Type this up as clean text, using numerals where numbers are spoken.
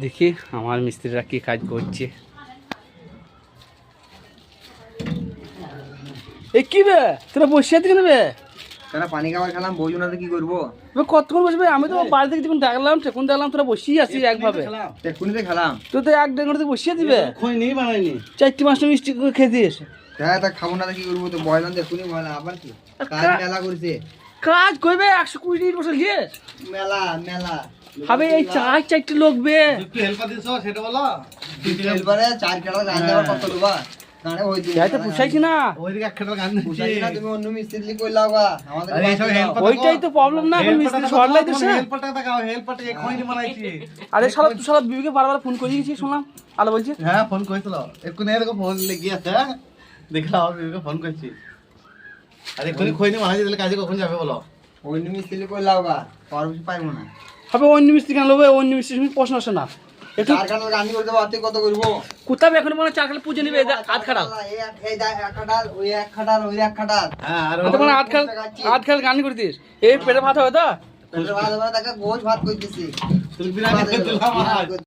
দেখি আমার মিস্ত্রিরা কি কাজ করছে। এ কি বে তোরা বসে আছিস কেন বে? তারা পানি খাবার খেলাম, বই না তো কি করবো? কতক্ষণ বসবে? আমি তো বাড়ি থেকে যখন ডাকলাম তখন দেখলাম তোরা বসেই আছিস একভাবে। এক্ষুনি তো খেলাম। তুই তো এক দেড় ঘন্টা থেকে বসিয়ে দিবে। খৈনি বানাইনি। 4টি 5টা মিষ্টি করে খেয়ে দিস। হ্যাঁ তা খাবো না তো কি করবো? তো বয়লাম তো এক্ষুনি বয়লাম, আবার কি কাজ মেলা করছে। কাজ করবে 120 বছর গিয়ে মেলা মেলা হবে এই 4টি লোক বে। একটু হেল্পার দিছ সেটা বলো। এবারে 4 কাটা গান দেওয়ার কত দেবা? কারণ ওই দিন যাইতে পুষাইছি না। ওইদিকে এক খেটা গান বুঝাই না, তুমি অন্য মিস্ত্রি কইলাও গা আমাদের। আরে এইসব helper ওইটাই তো প্রবলেম না, এখন মিস্ত্রি সরলাই দিছে। হেল্পারটা দেখাও, হেল্পারটা এই খৈনি বানাইছি। আরে শালা তুই শালা বিবিকে বারবার ফোন করে গেছিস শুনলাম। আলো বলছি হ্যাঁ ফোন করেছিল, এক্ষুনি এরকম ফোন লেগে আছে। দেখলাম বিবিকে ফোন করছি। আরে এক্ষুনি খৈনি বানাইছি, তাহলে কাজে কখন যাবে বলো? অন্য মিস্ত্রি কইলাও গা, আর বেশি পাইবো না। হবে অন্য মিস্ত্রি কেন লোবে? অন্য মিস্ত্রি শুনে প্রশ্ন আসে না। একটু 4 কাটা গান করে দেবো, আতে কত করবো? কোথাও এখন মনে 4 খালি পুজো নিবে আধ খাড়া। এই এক খাটাল, ওই এক খাটাল, ওই এক খাটাল। হ্যাঁ আর তো মানে আধ খাল গান করে দিস। এই পেটে ভাত হবে তো? ভালো ভালো তাকে গোছ ভাত কইতেছি। তুমি বিরিয়ানি দিলাম আজ।